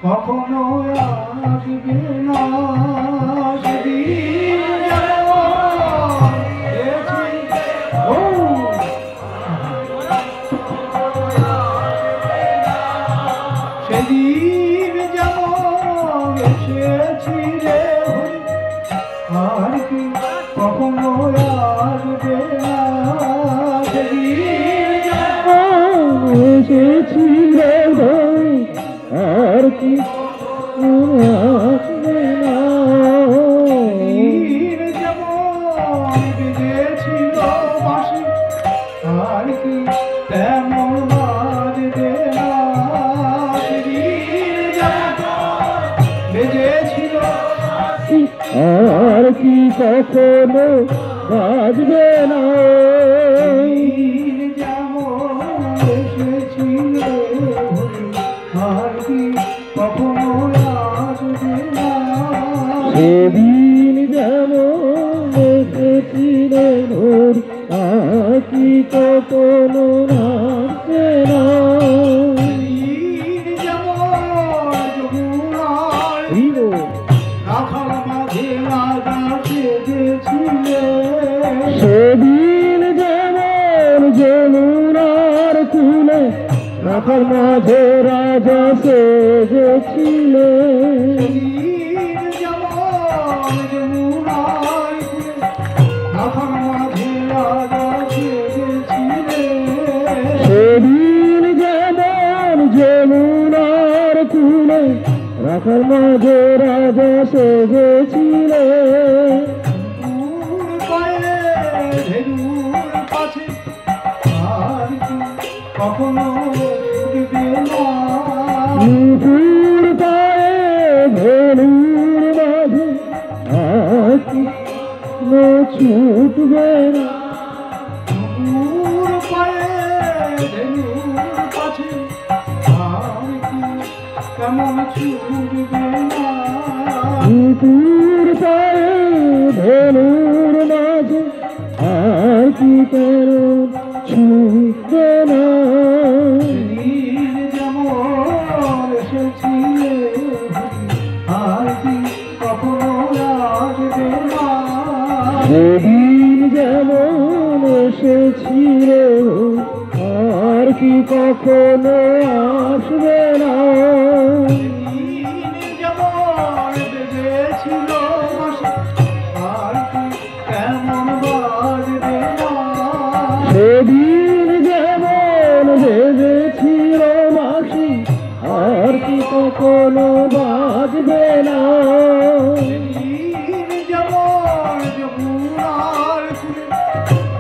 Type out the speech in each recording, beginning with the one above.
কখনো আসবে না সেদিন যেমন এসেছি। ও সেদিন যেমন এসেছি রে হরি, আর কি কখনো আসবে না সেদিন যেমন এসেছি রে হরি, আর কি আসবে না। সেদিন যেমন বেজেছিল বাঁশি, আর কি তেমন বাজবে না সেদিন যেমন বেজেছিল, আর কি কখনো বাজবে না। সেদিন যেমন এসেছিল হরি, আর কি কখনো আসবে না। সেদিন যেমন এসেছিলেন হরি, আর কি কখনো আসবে না। সেদিন যেমন যমুনার রাখাল মাঝে রাজা সেজেছিলেন, সেদিন যেমন যমুনার কূলে রাখার মাঝে রাজা সেজেছিলেন। সেদিন যেমন যমুনার কূলে রাখাল মাঝে রাজা সেজেছিলেন, সেদিন যেমন যমুনার কূলে রাখার মাঝে রাজা সেজেছিলেন। দূর পায়ে ধেনুর কাছে, আর কি কখনো ছুটবে না। নুপুর পায়ে ধেনুর মাঝে আর কি ছুটবে না। দূর পায়ে ধেনুর কাছে, আর কি কেমন ছুটবে না। নুপুর পায়ে ধেনুর মাঝে আর কি ছুটবে না। সেদিন যেমন এসেছিলে আর কি কখনো আসবে না। সেদিন যেমন এসেছিল আর কি কখনো আসবে না। সেদিন যেমন বেজেছিল বাঁশি, আর কি কেমন বাজবে না। সেদিন যেমন বেজেছিল বাঁশি, আর কি কখনো বাজবে না। সেদিন যেমন যমুনার কূলে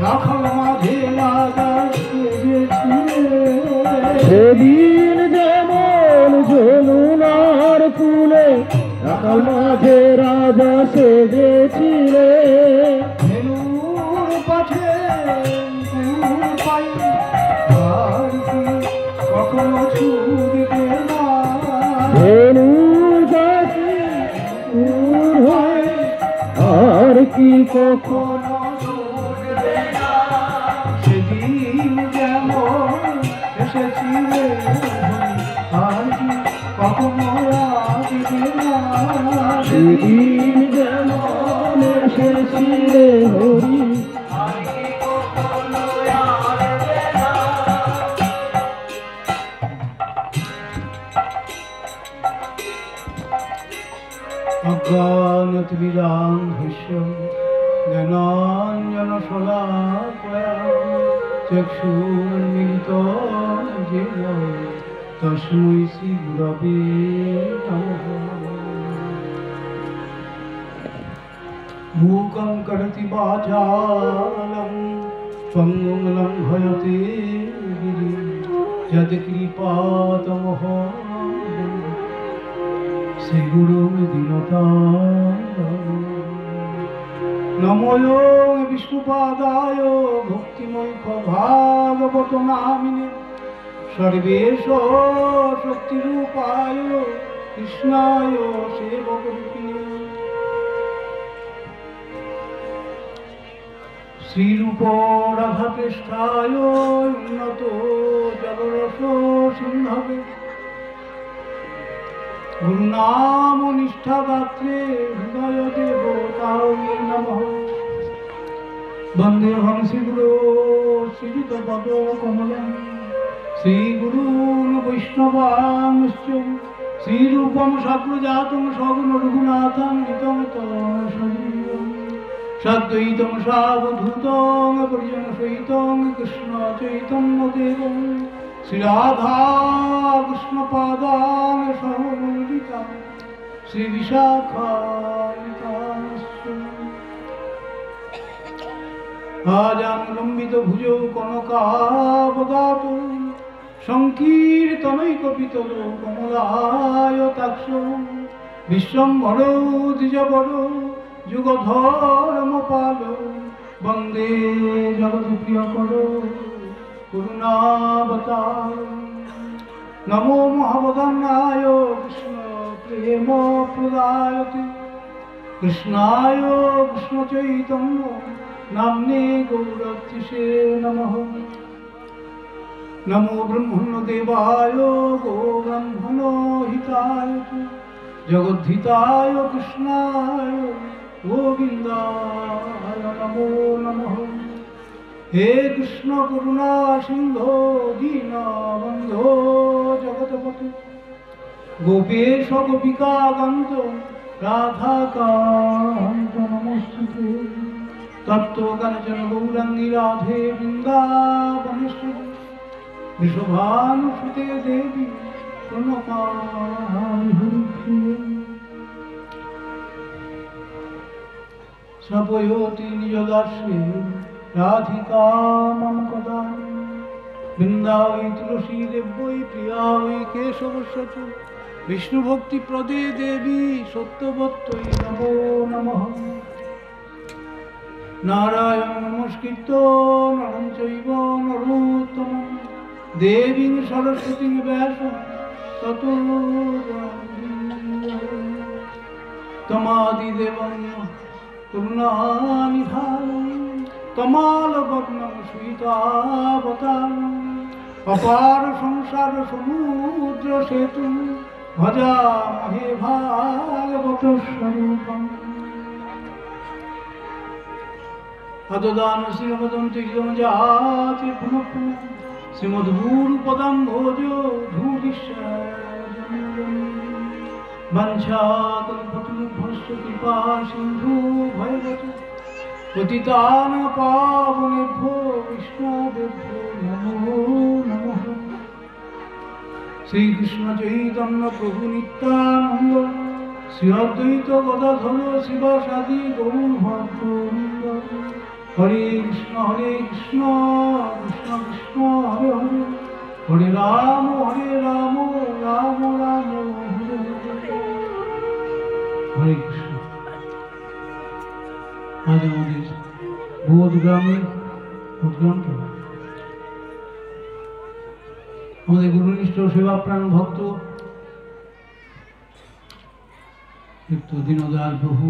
রাখাল মাঝে রাজা সেজেছিলেন, সেদিন যেমন যমুনার কূলে রাখাল মাঝে রাজা সেজেছিলেন। ধেনুর পাছে দূর পাই, আর কি কখনো ছুটবে না। ধেনুর কাছে দূর হয় আর কি কখনো ছুটবে না। সেদিন যেমন এসেছিলে আর কি কখনো আসবে না। সেদিন যেমন এসেছিলে হরি, অজ্ঞানতিমিরান্ধস্য জ্ঞানাঞ্জনশলাকয়া চক্ষুর্মিলিतं येन তস্मै শ্রীগুরবে নমঃ। मूकं करोति वाचालं पङ्गुं लङ्घयते गिरिं यत्कृपातमहं श्रीगुरुं दीनतां। नमो विष्णुपादाय भक्तिमयी नामिने सर्वेश शक्तिरूपाय कृष्णाय सेवकरूपिणे श्रीरूप राधाकृष्णाय उन्नत जगरस सिंहवे গুরু নাম নিষ্ঠা গাত্রে হৃদয় দেবতায় নমঃ। বন্দেহং শ্রীগুরো শ্রীযুত পদ কমলম শ্রীগুরূন বৈষ্ণবাংশ্চ শ্রীরূপম সাগ্রজাতম সগুণ রঘুনাথং নিতম সজীবম সদ্বৈতম সাবধূতং পরিজন সহিতং কৃষ্ণ চৈতন্য দেবং শ্রীরাধা কৃষ্ণ পাদাং সহ মৌলিকা শ্রী বিশাখান্তাশ্চ আজানুলম্বিত ভুজৌ কনকাবদাত সংকীর্তনৈকপিতল কমলায়তাক্ষ বিশ্বম্ভর দ্বিজবর যুগধর্মপাল বন্দে জগৎপ্রিয়কর করুণাবতার। নমো মহাবদান্নায় কৃষ্ণ প্রেম প্রদায়তে কৃষ্ণায় কৃষ্ণ চৈতন্য নাম্নে গৌরতিষে নমঃ। নমো ব্রহ্মণ্য দেবায় গো ব্রহ্মণ হিতায় জগদ্ধিতায় কৃষ্ণায় গোবিন্দায় নমো নমঃ। হে কৃষ্ণ করুণা সিন্ধো দীনবন্ধো জগৎপতে গোপেশ গোপিকা কান্ত রাধাকান্ত নমস্তুতে। তপ্ত কাঞ্চন গৌরাঙ্গী রাধে বৃন্দাবনেশ্বরী বৃষভানুসুতে দেবী প্রণমামি হরিপ্রিয়ে। স্নপয়তি নিজ দাস্যে রাধিকা মম কদা বৃন্দা ওই তুলসী দেব্যই প্রিয়া ওই কেশবস্য চ বিষ্ণু ভক্তি প্রদে দেবী সত্যবত্যই নমো নমঃ। নারায়ণ নমস্কৃত্য নরং চৈব নরোত্তমং দেবীং সরস্বতীং ব্যাসং ততো তমাদিদেবং করুণানিধানং তমালবর্ণং শ্রীতাবতারং অপার সংসার সমুদ্র সেতু ভজামহে ভাগবত স্বরূপম। আদদান শ্রীমদন্তি যাতি পুনঃ পুনঃ শ্রীমদ্গুরুপদম ভোজ বঞ্ছাকল্পতরুভ্যশ্চ কৃপা সিন্ধু ভয়বত পতিতান পাবনেভ্যো বৈষ্ণবেভ্যো নমো নমঃ। শ্রীকৃষ্ণ চৈতন্য প্রভু নিত্যানন্দ শ্রী অদ্বৈত গদাধর শিবাসাদি গৌর ভক্তবৃন্দ। হরে কৃষ্ণ কৃষ্ণ কৃষ্ণ হরে হরে হরে রাম রাম রাম হরে হরে। হরে কৃষ্ণ। আজ আমাদের বোধ গ্রামের ভোটগ্রাম আমাদের গুরুনিষ্ঠ সেবাপ্রাণ ভক্ত দীনদয়াল প্রভু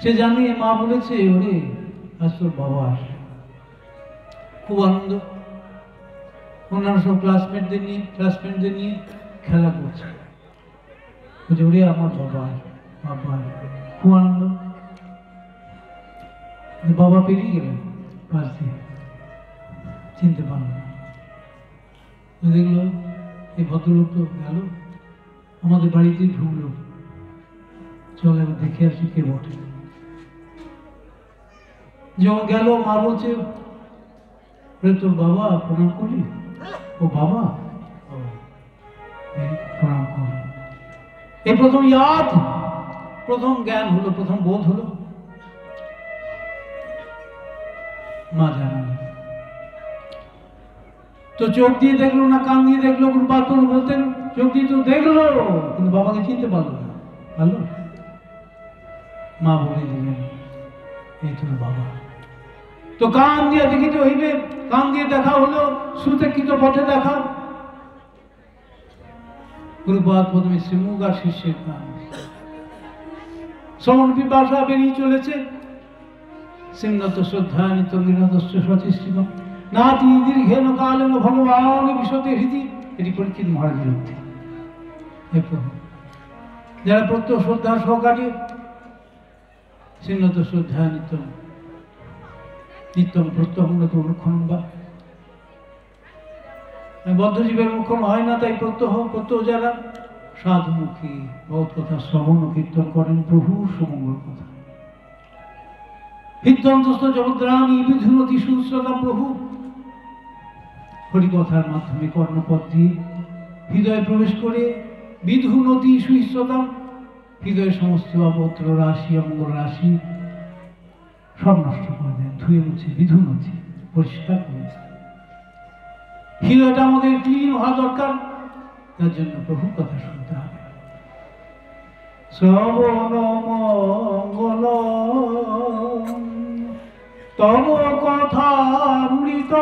সে জানে মা বলেছে ওরে আজ তোর বাবা আসে। খুব আনন্দ, অন্যান্য সব ক্লাসমেটদের নিয়ে খেলা করছে, বলছে ওরে আমার বাবা বাবা। খুব আনন্দ। বাবা পেরিয়ে গেলেন পাশ দিয়ে, চিনতে পারল না। দেখলো এই ভদ্রলোক তো গেল, আমাদের বাড়িতেই ঢুকলো, চল এবার দেখে আসি কে বটে। যখন গেল মা বলছে তোর বাবা, প্রণাম করি। ও বাবা, প্রণাম করি। এই প্রথম ইয়াদ, প্রথম জ্ঞান হলো, প্রথম বোধ হলো। মা জানালেন। তো চোখ দিয়ে দেখলো না কান দিয়ে দেখলো, গুরুপাদ বলতেন চোখ দিয়ে তো দেখলো কিন্তু বাবাকে চিনতে পারলো না। ভালো, মা বলে দিলেন এই তোর বাবা। তো কান দিয়ে দেখিতে হইবে, কান দিয়ে দেখা হলো, শ্রুতে কি তো পথে দেখা। গুরুপাদ প্রথমে শ্রীমুখ আর শিষ্যের কান, শ্রবণ পিপাসা বেরিয়ে চলেছে। সিংহত শ্রদ্ধানিত বিনোদস্য সচিষ্টিকম নাতি দীর্ঘেন কালেন ভগবান বিশতে হৃদি। এটি পরীক্ষিত মহারাজের উক্তি। যারা প্রত্যহ শ্রদ্ধা সহকারে সিংহত শ্রদ্ধানিত নিত্যম প্রত্যহত অনুক্ষণ বা বদ্ধজীবের অনুক্ষণ হয় না, তাই প্রত্যহ যারা সাধুমুখী বহুত কথা শ্রবণ ও কীর্তন করেন প্রভুর সুমঙ্গল কথা। হৃদন্তস্থ জগদ্রাণী বিধুনতি সুশ্রতা প্রভু হরিকথার মাধ্যমে কর্ণপথ দিয়ে হৃদয়ে প্রবেশ করে বিধুনতি সুশ্রতা, হৃদয়ের সমস্ত অপত্র রাশি অমঙ্গল রাশি সব নষ্ট করে দেন, ধুয়ে মুছে বিধুনতি পরিষ্কার করে দেন। হৃদয়টা আমাদের ক্লিন হওয়া দরকার, তার জন্য প্রভুর কথা শুনতে হবে। শ্রবণ মঙ্গল তব কথা অমৃত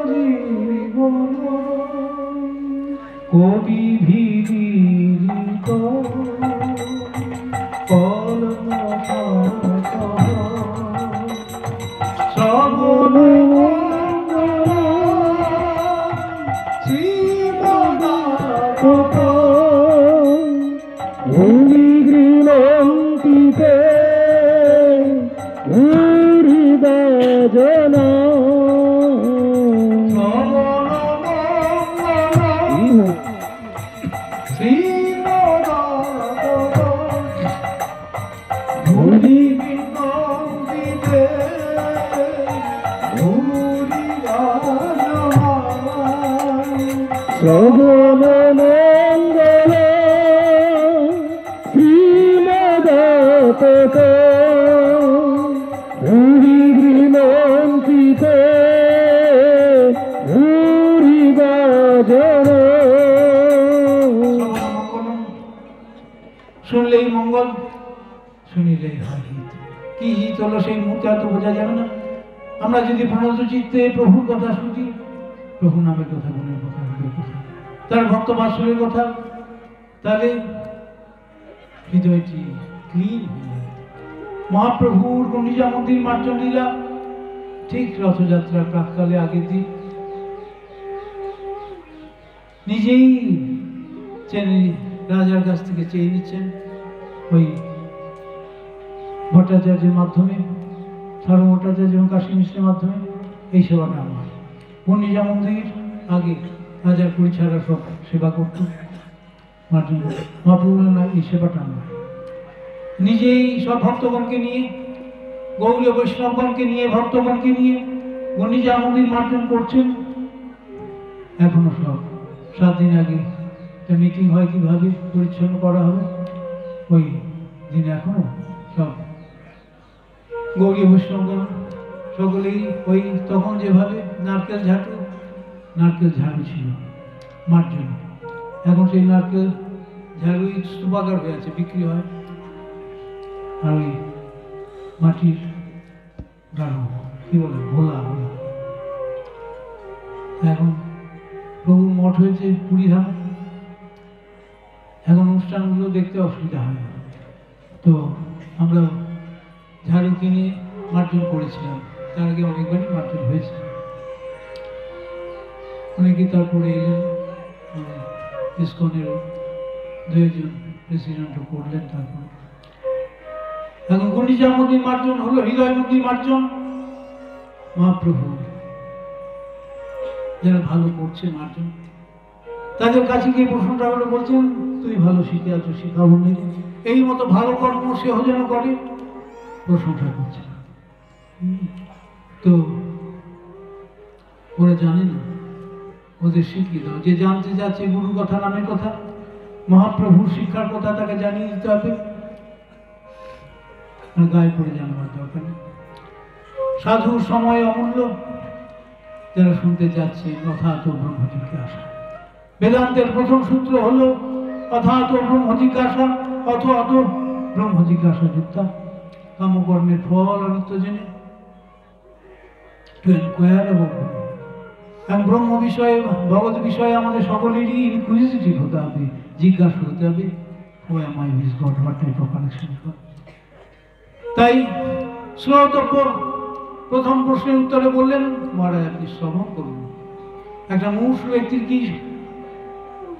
জীবন কবি ভিড়িত কলম শ্রবণ শ্রবণ মঙ্গল শ্রীমদাতত ভূরি গৃহন্তিত ভূরি বাজন। শুনলেই মঙ্গল, শুনিলেই হয় হিত। কি হিত হলো সেই মুহূর্তে হয়তো বোঝা যাবে না। আমরা যদি প্রণত চিত্তে প্রভুর কথা শুনি, প্রভু নামের কথা, গুণের কথা, হৃদয়ের কথা, তার ভক্ত বাৎসল্যের কথা, তাহলে হৃদয়টি ক্লিন হয়ে যায়। মহাপ্রভুর গুন্ডিচা মন্দির মার্জন লীলা ঠিক রথযাত্রার প্রাককালে আগের দিন নিজেই চেনে, রাজার কাছ থেকে চেয়ে নিচ্ছেন ওই ভট্টাচার্যের মাধ্যমে, সার্ব ভট্টাচার্য এবং কাশী মিশ্রের মাধ্যমে এই সেবাটা আমার। গুন্ডিচা মন্দির আগে হাজার কুড়ি ছাড়া সব সেবা করত মার্জন। মহাপ্রভু না, এই সেবাটা আমার। নিজেই সব ভক্তগণকে নিয়ে, গৌরীয় বৈষ্ণবগণকে নিয়ে, ভক্তগণকে নিয়ে গুন্ডিচা মন্দির মার্জন করছেন। এখনো সব 7 দিন আগে একটা মিটিং হয় কিভাবে পরিচ্ছন্ন করা হবে, ওই দিন এখনো সব গৌরীয় বৈষ্ণবগণ সকলেই ওই তখন যেভাবে নারকেল ঝাড়ু ছিল মার্জন, এখন সেই নারকেল ঝাড়ুই স্তূপাকার হয়ে আছে, বিক্রি হয়। আর ওই মাটির গাঢ় কি বলে ভোলা ভোলা। এখন প্রভুর মঠ হয়েছে পুরীধামে, এখন অনুষ্ঠানগুলো দেখতে অসুবিধা হয় না, তো আমরা ঝাড়ু কিনে মার্জন করেছিলাম, তার আগে অনেকবারই মার্জন হয়েছে। অনেকে তারপরে এলেন, ইসকনের দু একজন প্রেসিডেন্টও করলেন। তারপর এখন গুন্ডিচা মন্দির মার্জন হলো, হৃদয় মন্দির মার্জন। মহাপ্রভু যারা ভালো করছে মার্জন, তাদের কাছে গিয়ে প্রশ্নটা করে বলছেন, তুই ভালো শিখে আছো, শিখাবো নেই, এই মতো ভালো কর্ম সেও যেন করে, প্রশংসা করছে। তো ওরা জানে না, ওদের শিখিয়ে দাও। যে জানতে যাচ্ছে গুরুর কথা, নামের কথা, মহাপ্রভুর শিক্ষার কথা, তাকে জানিয়ে দিতে হবে। গায়ে পড়ে জানাবার দরকার নেই। সাধুর সময় অমূল্য, যারা শুনতে যাচ্ছে অথাত ব্রহ্ম জিজ্ঞাসা। বেদান্তের প্রথম সূত্র হলো অথাত ব্রহ্ম জিজ্ঞাসা, অথ ব্রহ্ম জিজ্ঞাসা যুক্তা। কামকর্মের ফল অনিত্য জেনে ব্রহ্ম বিষয়ে, ভগবত বিষয়ে আমাদের সকলেরই ইনকুইজিটিভ হতে হবে, জিজ্ঞাসা হতে হবে। তাই শ্রোতব্য প্রথম প্রশ্নের উত্তরে বললেন, মহারাজ আপনি শ্রবণ করুন। একটা মুমূর্ষু ব্যক্তির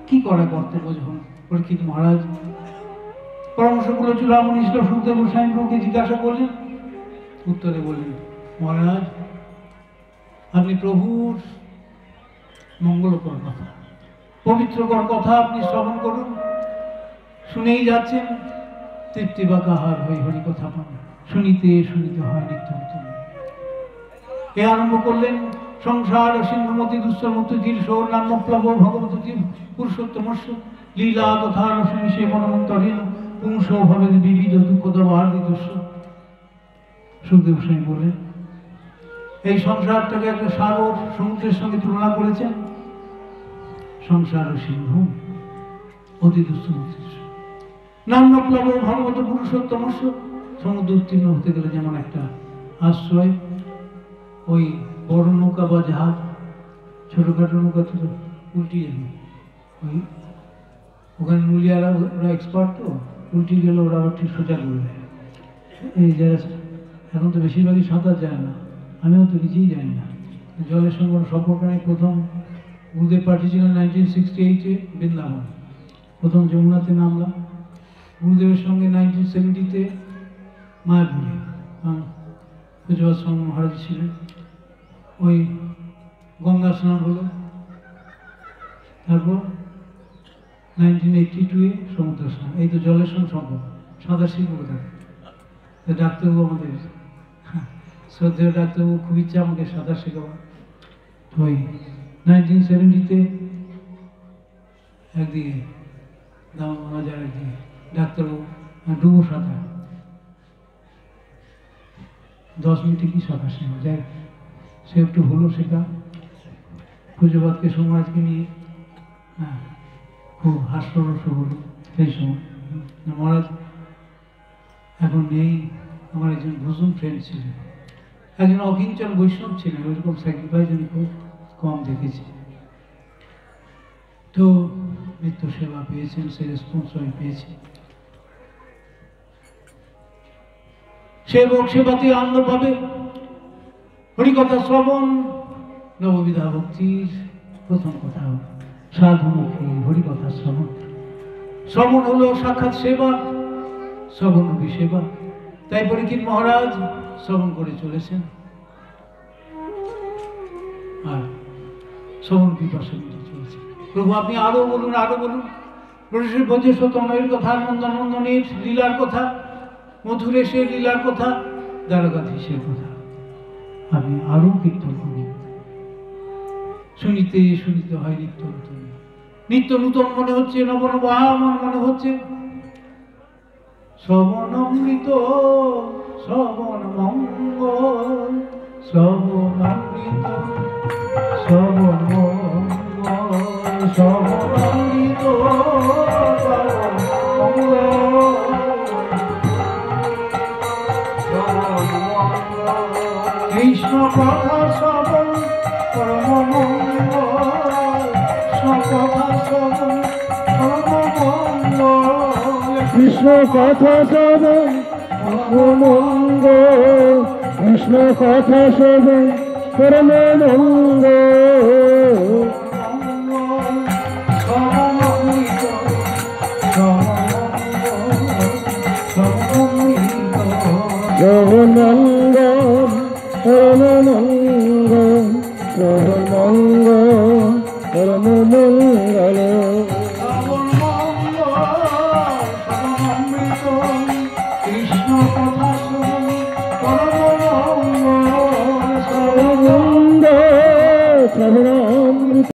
কি করা কর্তব্য? যখন পরীক্ষিত মহারাজ পরামর্শগুলো চূড়ামণি সুখদেব গোস্বামী প্রভুকে জিজ্ঞাসা করলেন, উত্তরে বললেন, মহারাজ আপনি প্রভুর মঙ্গলকর কথা, পবিত্রকর কথা আপনি শ্রবণ করুন। শুনেই যাচ্ছেন, তৃপ্তি বা কাহার হয়ে হরি কথা পান, শুনিতে শুনিতে হয় নিত্য নূতন। এ আরম্ভ করলেন, সংসার সিন্ধুমতি দুঃস্থমতি দীর্ঘ নান্যপ্লব ভগবত পুরুষোত্তমস্য লীলা তথা রসমি সে মনমন্তরেণ পুংস ভাবে বিবিধ দুঃখ দেওয়ার দিদস্য। সুখদেব গোস্বামী বলেন, এই সংসারটাকে একটা সাগর সমুদ্রের সঙ্গে তুলনা করেছেন। সংসার সিন্ধু অতি দুঃস্থমতি নান্যপ্লব ভগবত পুরুষোত্তমস্য। সমুদ্র উত্তীর্ণ হতে গেলে যেমন একটা আশ্রয়, ওই বড় নৌকা বা জাহাজ, ছোটখাটো নৌকা তো উল্টি যাবে, ওই ওখানে নুলিয়ারা ওরা এক্সপার্ট, তো উল্টি গেলে ওরা আবার ঠিক সোজা করে দেয়। এই যারা এখন তো বেশিরভাগই সাঁতার যায় না, আমিও তো নিজেই জানি না, জলের সঙ্গে কোনো সম্পর্ক নেই। প্রথম গুরুদেব পাঠিয়েছিলেন 1968-এ বৃন্দাবন, প্রথম যমুনাতে নামলাম। গুরুদেবের সঙ্গে 1970-তে মায়াপুরে পূজবাদ স্বামী মহারাজ ছিলেন, ওই গঙ্গা স্নান হলো। তারপর 1982-এ সমুদ্র স্নান। এই তো জলের সঙ্গে সম্ভব, সাঁতার শিখবো কোথায়? ডাক্তারবাবু আমাদের শ্রদ্ধেয় ডাক্তারবাবু খুব ইচ্ছা আমাকে সাঁতার শেখাবার। তো ওই 1970-তে একদিকে দামাজার একদিকে ডাক্তারবাবু ডুবো সাঁতার, 10 মিনিটে কি সাঁতার শেখা যায়, সে একটু হলো শেখা। পূজবাদকে সমাজকে নিয়ে খুব হাস্যরস হলো সেই সময়। মহারাজ এখন নেই, আমার একজন ভুজুম ফ্রেন্ড ছিলেন, একজন অকিঞ্চন বৈষ্ণব ছিলেন, ওইরকম স্যাক্রিফাইস আমি খুব কম দেখেছি। তো নিত্য সেবা পেয়েছেন, সে রেসপন্স আমি পেয়েছি। সেবক সেবাতে আনন্দ পাবে। হরিকথা শ্রবণ নববিধা ভক্তির প্রথম কথা হল সাধুমুখী হরিকথা শ্রবণ। শ্রবণ হলো সাক্ষাৎ সেবা, শ্রবণ সেবা। তাই পরীক্ষিত মহারাজ শ্রবণ করে চলেছেন, আর শ্রবণ পিপাসা মিটে চলেছে। প্রভু আপনি আরো বলুন, আরো বলুন। ব্রজেশ্বতনয়ের কথা, নন্দনন্দনের লীলার কথা, মধুরেশের লীলার কথা, দ্বারকাধীশের কথা আপনি আরো কীর্তন করুন। শুনিতে শুনিতে হয় নিত্য নূতন। নিত্য নূতন মনে হচ্ছে, নবনব আমার মনে হচ্ছে। শ্রবণ অমৃত শ্রবণ মঙ্গল, শ্রবণ অমৃত শ্রবণ মঙ্গল, শ্রবণ অমৃত শ্রবণ মঙ্গল, শ্রবণ মঙ্গল। কৃষ্ণ কথা শ্রবণ পরম মঙ্গল, কৃষ্ণ কথা শ্রবণ পরম মঙ্গল। কৃষ্ণ কথা শ্রবণ মঙ্গ, কৃষ্ণ কথা শ্রবণ পরম মঙ্গ। শ্রবণঙ্গ পরম মঙ্গ, শ্রবণঙ্গ পরম মঙ্গ।